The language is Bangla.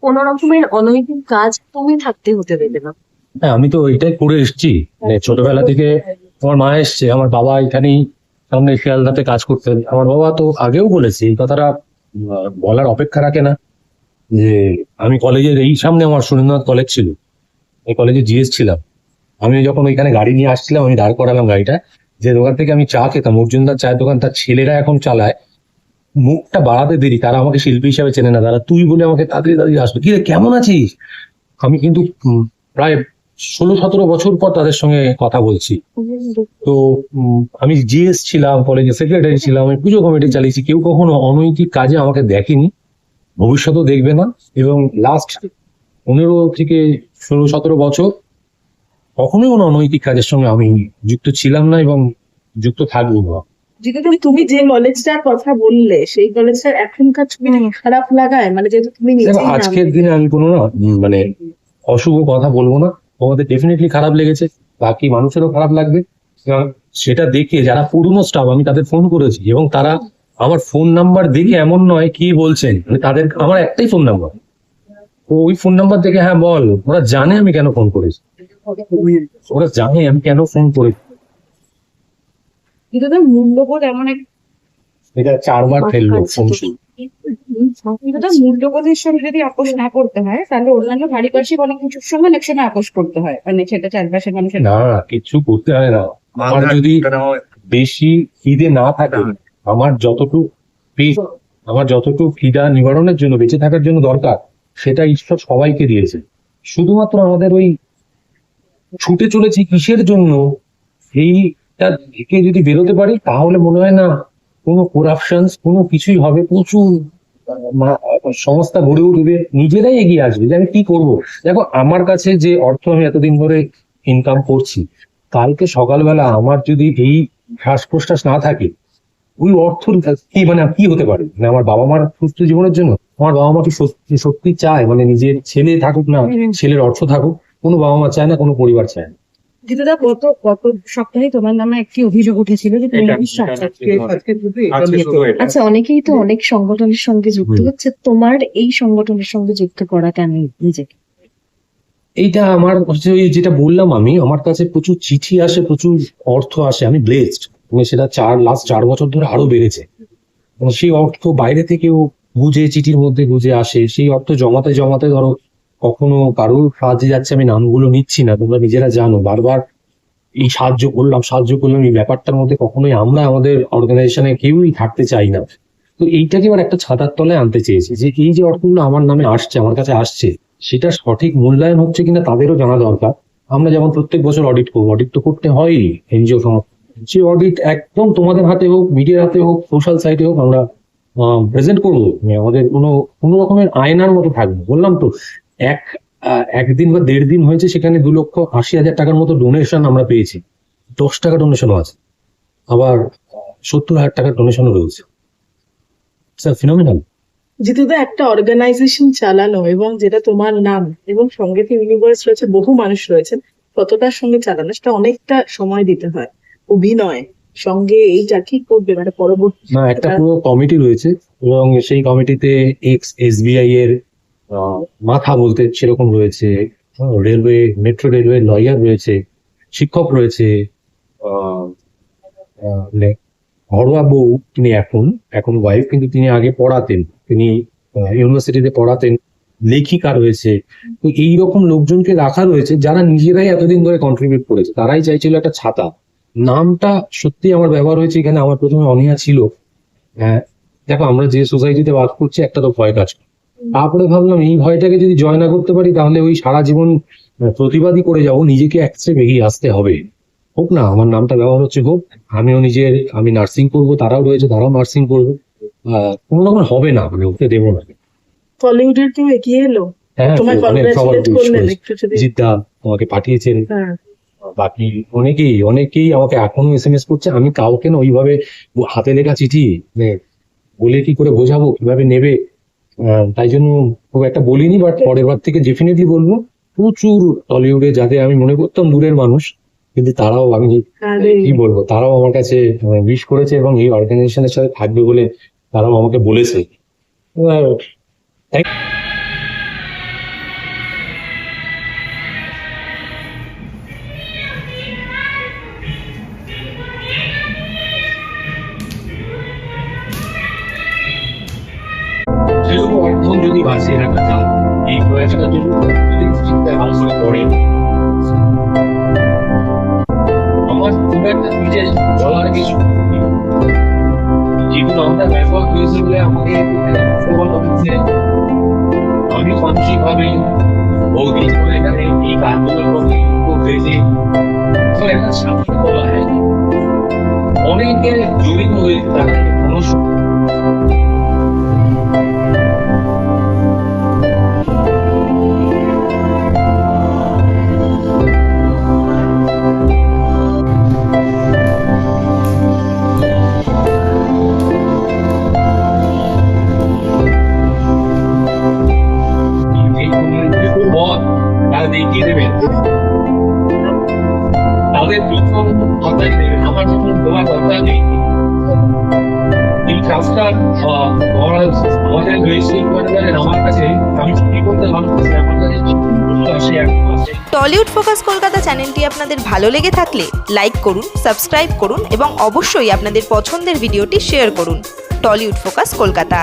কোনো রকমের অনৈতিক কাজ তুমি থাকতে হতে দেবে না। হ্যাঁ, আমি তো এটাই করে এসেছি। মানে ছোটবেলা থেকে আমার মা এসছে, আমার বাবা এখানেই সামনে শিয়ালদাতে কাজ করতেন। আমার বাবা তো আগেও বলেছে এই কথাটা, বলার অপেক্ষা রাখে না, যে আমি কলেজের এই সামনে আমার সুরেন্দ্রনাথ কলেজ ছিল, এই কলেজে জিএস ছিলাম। আমি যখন ওইখানে গাড়ি নিয়ে আসছিলাম, আমি দাঁড় করালাম গাড়িটা, যে দোকান থেকে আমি চা খেতাম, অর্জুনদার চায়ের দোকান, তার ছেলেরা এখন চালায়। মুখটা বাড়াতে দেরি, তারা আমাকে শিল্পী হিসাবে চেনে না, তারা তুই বলে আমাকে তাড়াতাড়ি তাড়াতাড়ি আসবে, কি রে কেমন আছিস। আমি কিন্তু প্রায় 16-17 বছর পর তাদের সঙ্গে কথা বলছি। তো আমি জিএস ছিলাম, কলেজে সেক্রেটারি ছিলাম, আমি পুজো কমিটি চালিয়েছি। কেউ কখনো অনৈতিক কাজে আমাকে দেখেনি, ভবিষ্যতেও দেখবে না। এবং লাস্ট 15 থেকে 16-17 বছর কখনোই কোনো অনৈতিক কাজের সঙ্গে আমি যুক্ত ছিলাম না এবং যুক্ত থাকবো না। যেটা তুমি যে কলেজটার কথা বললে, সেই কলেজটার এখনকার ছবি খারাপ লাগায়, মানে যেহেতু তুমি দেখো, নিজেই আজকের দিনে আমি কোনো না মানে অশুভ কথা বলবো না। তোমাদের ডেফিনেটলি খারাপ লেগেছে, বাকি মানুষেরও খারাপ লাগবে। এবং সেটা দেখে যারা পুরনো স্টাফ, আমি তাদের ফোন করেছি এবং তারা আমার ফোন নাম্বার দেখে এমন নয় কি বলছেন, মানে তাদের আমার একটাই ফোন নাম্বার, ওই ফোন নাম্বার দেখে হ্যাঁ বল, ওরা জানে আমি কেন ফোন করেছি, ওরা জানে আমি কেন ফোন করেছি। কিন্তু তার মূল্যবোধ এমন এক এটা 4বার ফেললো ফোন। কিন্তু তার মূল্যবোধের সঙ্গে যদি আপোষ না করতে হয়, তাহলে অন্যান্য পারিপার্শ্বিক অনেক কিছুর সঙ্গে অনেক সময় আপোষ করতে হয়, মানে সেটা চারপাশের মানুষের না, কিচ্ছু করতে হয় না। আমার যদি বেশি খিদে না থাকে, আমার যতটুকু পেট, আমার যতটুকু খিদা নিবারণের জন্য, বেঁচে থাকার জন্য দরকার, সেটা ঈশ্বর সবাইকে দিয়েছে। শুধুমাত্র আমাদের ওই ছুটে চলেছি কিসের জন্য, এইটা থেকে যদি বেরোতে পারি, তাহলে মনে হয় না কোনো করাপশন, কোনো কিছুই হবে। প্রচুর সংস্থা গড়ে উঠবে, নিজেরাই এগিয়ে আসবে যে আমি কি করবো। দেখো, আমার কাছে যে অর্থ আমি এতদিন ধরে ইনকাম করছি, কালকে সকালবেলা আমার যদি এই শ্বাস প্রশ্বাস না থাকে, ওই অর্থ কি মানে কি হতে পারে। মানে আমার বাবা মার সুস্থ জীবনের জন্য আমার বাবা মা কি সত্যি সত্যি চায়, মানে নিজের ছেলে থাকুক না, ছেলের অর্থ থাকুক, কোনো বাবা মা চায় না, কোনো পরিবার চায় না। যেটা গত সপ্তাহে তোমার নামে একটি অভিযোগ উঠেছিল যে তুমি নাকি আচ্ছা, অনেকেই তো অনেক সংগঠনের সঙ্গে যুক্ত হচ্ছে, তোমার এই সংগঠনের সঙ্গে যুক্ত করা কেন নিজেকে? এইটা আমার হচ্ছে ওই যেটা বললাম, আমি আমার কাছে প্রচুর চিঠি আসে, প্রচুর অর্থ আসে, আমি ব্লেসড। মানে সেটা লাস্ট 4 বছর ধরে আরো বেড়েছে। মানে সেই অর্থ বাইরে থেকেও বুঝে, চিঠির মধ্যে বুঝে আসে। সেই অর্থ জমাতে জমাতে ধরো কখনো কারোর সাহায্যে যাচ্ছে, আমি নামগুলো নিচ্ছি না, তোমরা নিজেরা জানো, বারবার এই সাহায্য করলাম, এই ব্যাপারটার মধ্যে কখনোই আমরা আমাদের অর্গানাইজেশনে কেউই থাকতে চাই না। তো এইটাকে এবার একটা ছাতার তলায় আনতে চেয়েছি, যে এই যে অর্থগুলো আমার নামে আসছে, আমার কাছে আসছে, সেটা সঠিক মূল্যায়ন হচ্ছে কিনা তাদেরও জানা দরকার। আমরা যেমন প্রত্যেক বছর অডিট করবো, অডিট তো করতে হয় এনজিও সংস্থা, সেই অডিট একদম তোমাদের হাতে হোক, মিডিয়ার হাতে হোক, সোশ্যাল সাইটে হোক, আমরা প্রেজেন্ট করবো। মানে আমাদের কোনো রকমের আয়নার মতো থাকবে। বললাম তো, একদিন বা 1.5 দিন হয়েছে, সেখানে 2,80,000 টাকার মতো ডোনেশন আমরা পেয়েছি। 10 টাকা ডোনেশনও আছে, আবার 70,000 টাকার ডোনেশনও রয়েছে। ফিনোমিনাল। যেহেতু একটা অর্গানাইজেশন চালানো, এবং যেটা তোমার নাম, এবং সঙ্গে ইউনিভার্স রয়েছে, বহু মানুষ রয়েছেন, ততটার সঙ্গে চালানো, সেটা অনেকটা সময় দিতে হয়, অভিনয় সঙ্গে এইটা কি করবে, মানে পরবর্তী না, একটা পুরো কমিটি রয়েছে এবং সেই কমিটিতে এক্স SBI এর মাথা বলতে সেরকম রয়েছে, রেলওয়ে, মেট্রো রেলওয়ে লয়ার রয়েছে, শিক্ষক রয়েছে, মানে ঘরোয়া বউ তিনি এখন ওয়াইফ, কিন্তু তিনি আগে পড়াতেন, তিনি ইউনিভার্সিটিতে পড়াতেন, লেখিকা রয়েছে। তো এইরকম লোকজনকে রাখা রয়েছে যারা নিজেরাই এতদিন ধরে কন্ট্রিবিউট করেছে। তারাই চাইছিল একটা ছাতা। নামটা সত্যি আমার ব্যবহার হয়েছে এখানে, আমার প্রথমে অনীহা ছিল। দেখো, আমরা যে সোসাইটিতে বাস করছি, একটা তো ভয় কাজ করে। তারপরে ভাবলাম এই ভয়টাকে যদি জয় না করতে পারি, তাহলে ওই সারা জীবন প্রতিবাদী করে যাবো, নিজেকে এক স্টেপ এগিয়ে আসতে হবে। হোক না, আমার নামটা ব্যবহার হচ্ছে, হোক। আমি নার্সিং করবো, তারাও রয়েছে, তারাও নার্সিং করবে। কোনো রকম হবে না, মানে ওকে দেবো না। টলিউডের কেউ এগিয়ে এলো? হ্যাঁ, তোমায় সবার congratulate করলেন wish একটু যদি? জিদ্দা আমাকে পাঠিয়েছেন, হ্যাঁ, বাকি অনেকেই আমাকে এখনো SMS করছে। আমি কাউকে না ওইভাবে হাতে লেখা চিঠি মানে বলে কি করে বোঝাবো, কিভাবে নেবে, তাই জন্য খুব একটা বলিনি। বাট পরের বার থেকে ডেফিনেটলি বলবো। প্রচুর টলিউডে যাদের আমি মনে করতাম দূরের মানুষ, কিন্তু তারাও, আমি আরে কি বলবো, তারাও আমার কাছে উইশ করেছে এবং এই অর্গানাইজেশনের সাথে থাকবে বলে তারাও আমাকে বলেছে। যদি বাঁচে রাখা যায় এই প্রয়াসটা যদি চিন্তায় ভালো করে পড়ে, আমার খুব একটা বিশেষ বলার কিছু নেই। যেগুলো আমরা ব্যাপক হয়েছে বলে আমাকে হচ্ছে আমি মানসিক ভাবে ভৌতিক করে এখানে এই কাজগুলোর প্রতি হয়েছে একটা সাথে বলা হয় অনেকে জড়িত হয়েছে তারা কোনো তারা দেখিয়ে দেবেন, তাদের প্রথম দরকার দেবেন। আমার যখন তোমার দরকার নেই এই কাজটা আমাদের রয়েছে আমার কাছে, আমি ছুটি করতে ভালোবাসি, আমার কাছে আসে আসে। টলিউড ফোকাস কলকাতা চ্যানেলটি আপনাদের ভালো লেগে থাকলে লাইক করুন, সাবস্ক্রাইব করুন এবং অবশ্যই আপনাদের পছন্দের ভিডিওটি শেয়ার করুন। Tollywood focus Kolkata.